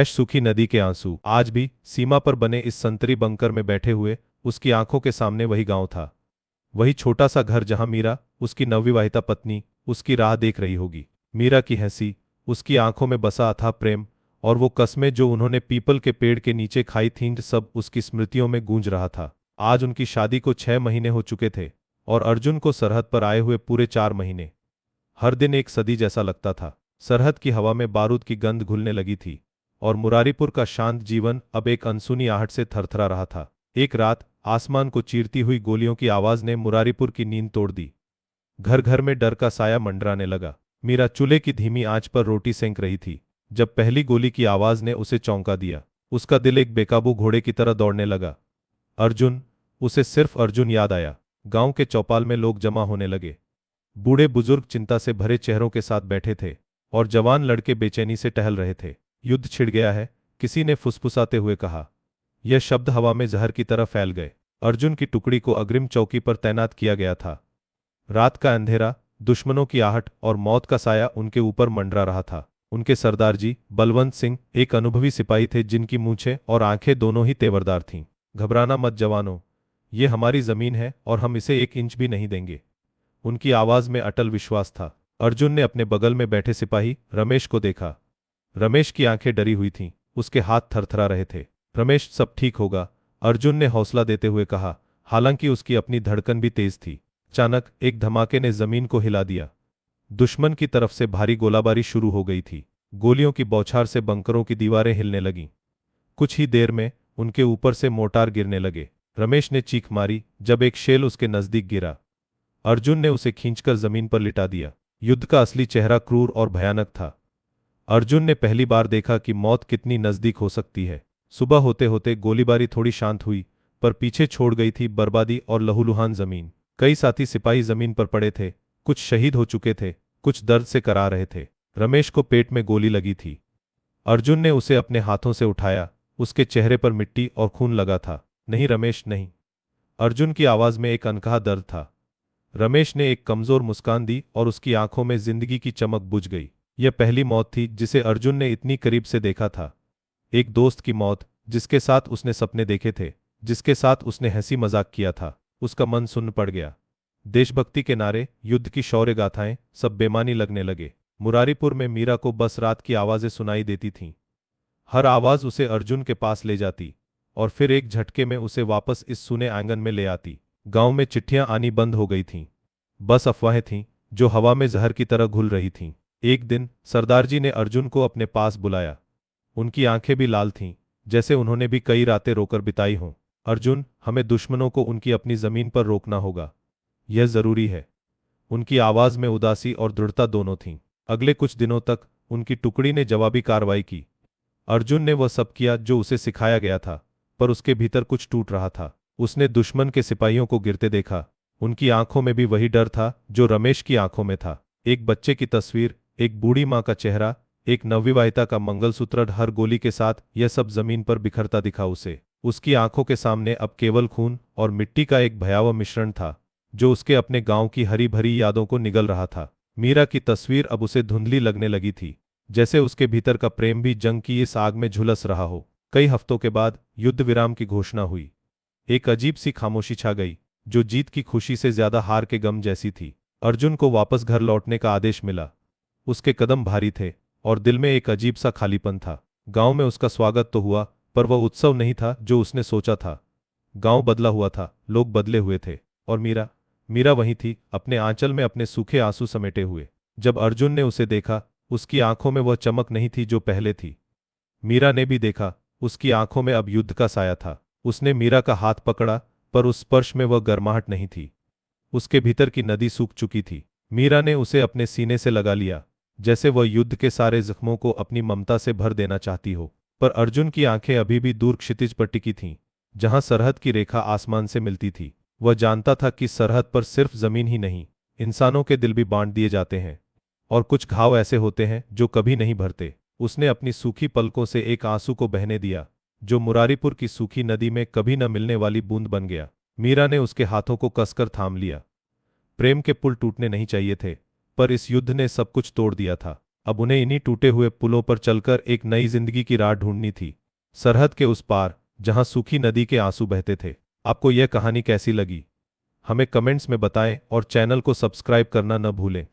सूखी नदी के आंसू। आज भी सीमा पर बने इस संतरी बंकर में बैठे हुए उसकी आंखों के सामने वही गांव था, वही छोटा सा घर जहां मीरा, उसकी नवविवाहिता पत्नी, उसकी राह देख रही होगी। मीरा की हंसी, उसकी आंखों में बसा अथाह प्रेम, और वो कस्में जो उन्होंने पीपल के पेड़ के नीचे खाई थीं, सब उसकी स्मृतियों में गूंज रहा था। आज उनकी शादी को 6 महीने हो चुके थे और अर्जुन को सरहद पर आए हुए पूरे 4 महीने। हर दिन एक सदी जैसा लगता था। सरहद की हवा में बारूद की गंध घुलने लगी थी और मुरारीपुर का शांत जीवन अब एक अनसुनी आहट से थरथरा रहा था। एक रात आसमान को चीरती हुई गोलियों की आवाज ने मुरारीपुर की नींद तोड़ दी। घर घर में डर का साया मंडराने लगा। मीरा चूल्हे की धीमी आंच पर रोटी सेंक रही थी जब पहली गोली की आवाज ने उसे चौंका दिया। उसका दिल एक बेकाबू घोड़े की तरह दौड़ने लगा। अर्जुन, उसे सिर्फ अर्जुन याद आया। गांव के चौपाल में लोग जमा होने लगे। बूढ़े बुजुर्ग चिंता से भरे चेहरों के साथ बैठे थे और जवान लड़के बेचैनी से टहल रहे थे। युद्ध छिड़ गया है, किसी ने फुसफुसाते हुए कहा। यह शब्द हवा में जहर की तरह फैल गए। अर्जुन की टुकड़ी को अग्रिम चौकी पर तैनात किया गया था। रात का अंधेरा, दुश्मनों की आहट और मौत का साया उनके ऊपर मंडरा रहा था। उनके सरदार जी बलवंत सिंह एक अनुभवी सिपाही थे जिनकी मूंछें और आंखें दोनों ही तेवरदार थीं। घबराना मत जवानों, ये हमारी जमीन है और हम इसे 1 इंच भी नहीं देंगे। उनकी आवाज में अटल विश्वास था। अर्जुन ने अपने बगल में बैठे सिपाही रमेश को देखा। रमेश की आंखें डरी हुई थीं, उसके हाथ थरथरा रहे थे। रमेश, सब ठीक होगा, अर्जुन ने हौसला देते हुए कहा, हालांकि उसकी अपनी धड़कन भी तेज थी। अचानक एक धमाके ने जमीन को हिला दिया। दुश्मन की तरफ से भारी गोलाबारी शुरू हो गई थी। गोलियों की बौछार से बंकरों की दीवारें हिलने लगीं। कुछ ही देर में उनके ऊपर से मोर्टार गिरने लगे। रमेश ने चीख मारी जब एक शेल उसके नजदीक गिरा। अर्जुन ने उसे खींचकर जमीन पर लिटा दिया। युद्ध का असली चेहरा क्रूर और भयानक था। अर्जुन ने पहली बार देखा कि मौत कितनी नजदीक हो सकती है। सुबह होते होते गोलीबारी थोड़ी शांत हुई, पर पीछे छोड़ गई थी बर्बादी और लहूलुहान जमीन। कई साथी सिपाही जमीन पर पड़े थे, कुछ शहीद हो चुके थे, कुछ दर्द से करा रहे थे। रमेश को पेट में गोली लगी थी। अर्जुन ने उसे अपने हाथों से उठाया। उसके चेहरे पर मिट्टी और खून लगा था। नहीं रमेश, नहीं। अर्जुन की आवाज में एक अनकहा दर्द था। रमेश ने एक कमजोर मुस्कान दी और उसकी आंखों में जिंदगी की चमक बुझ गई। यह पहली मौत थी जिसे अर्जुन ने इतनी करीब से देखा था। एक दोस्त की मौत, जिसके साथ उसने सपने देखे थे, जिसके साथ उसने हंसी मजाक किया था। उसका मन सुन्न पड़ गया। देशभक्ति के नारे, युद्ध की शौर्य गाथाएं, सब बेमानी लगने लगे। मुरारीपुर में मीरा को बस रात की आवाजें सुनाई देती थीं। हर आवाज उसे अर्जुन के पास ले जाती और फिर एक झटके में उसे वापस इस सूने आंगन में ले आती। गांव में चिट्ठियां आनी बंद हो गई थीं। बस अफवाहें थीं जो हवा में जहर की तरह घुल रही थीं। एक दिन सरदार जी ने अर्जुन को अपने पास बुलाया। उनकी आंखें भी लाल थीं, जैसे उन्होंने भी कई रातें रोकर बिताई हों। अर्जुन, हमें दुश्मनों को उनकी अपनी जमीन पर रोकना होगा, यह जरूरी है। उनकी आवाज में उदासी और दृढ़ता दोनों थीं। अगले कुछ दिनों तक उनकी टुकड़ी ने जवाबी कार्रवाई की। अर्जुन ने वह सब किया जो उसे सिखाया गया था, पर उसके भीतर कुछ टूट रहा था। उसने दुश्मन के सिपाहियों को गिरते देखा। उनकी आंखों में भी वही डर था जो रमेश की आंखों में था। एक बच्चे की तस्वीर, एक बूढ़ी मां का चेहरा, एक नवविवाहिता का मंगलसूत्र, हर गोली के साथ यह सब जमीन पर बिखरता दिखा उसे। उसकी आंखों के सामने अब केवल खून और मिट्टी का एक भयावह मिश्रण था जो उसके अपने गांव की हरी भरी यादों को निगल रहा था। मीरा की तस्वीर अब उसे धुंधली लगने लगी थी, जैसे उसके भीतर का प्रेम भी जंग की इस आग में झुलस रहा हो। कई हफ्तों के बाद युद्ध विराम की घोषणा हुई। एक अजीब सी खामोशी छा गई, जो जीत की खुशी से ज्यादा हार के गम जैसी थी। अर्जुन को वापस घर लौटने का आदेश मिला। उसके कदम भारी थे और दिल में एक अजीब सा खालीपन था। गांव में उसका स्वागत तो हुआ, पर वह उत्सव नहीं था जो उसने सोचा था। गांव बदला हुआ था, लोग बदले हुए थे, और मीरा वहीं थी, अपने आंचल में अपने सूखे आंसू समेटे हुए। जब अर्जुन ने उसे देखा, उसकी आंखों में वह चमक नहीं थी जो पहले थी। मीरा ने भी देखा, उसकी आंखों में अब युद्ध का साया था। उसने मीरा का हाथ पकड़ा, पर उस स्पर्श में वह गर्माहट नहीं थी। उसके भीतर की नदी सूख चुकी थी। मीरा ने उसे अपने सीने से लगा लिया, जैसे वह युद्ध के सारे जख्मों को अपनी ममता से भर देना चाहती हो। पर अर्जुन की आंखें अभी भी दूर क्षितिज पर टिकी थीं, जहां सरहद की रेखा आसमान से मिलती थी। वह जानता था कि सरहद पर सिर्फ जमीन ही नहीं, इंसानों के दिल भी बांट दिए जाते हैं, और कुछ घाव ऐसे होते हैं जो कभी नहीं भरते। उसने अपनी सूखी पलकों से एक आंसू को बहने दिया, जो मुरारीपुर की सूखी नदी में कभी न मिलने वाली बूंद बन गया। मीरा ने उसके हाथों को कसकर थाम लिया। प्रेम के पुल टूटने नहीं चाहिए थे, पर इस युद्ध ने सब कुछ तोड़ दिया था। अब उन्हें इन्हीं टूटे हुए पुलों पर चलकर एक नई जिंदगी की राह ढूंढनी थी, सरहद के उस पार, जहां सूखी नदी के आंसू बहते थे। आपको यह कहानी कैसी लगी, हमें कमेंट्स में बताएं और चैनल को सब्सक्राइब करना न भूलें।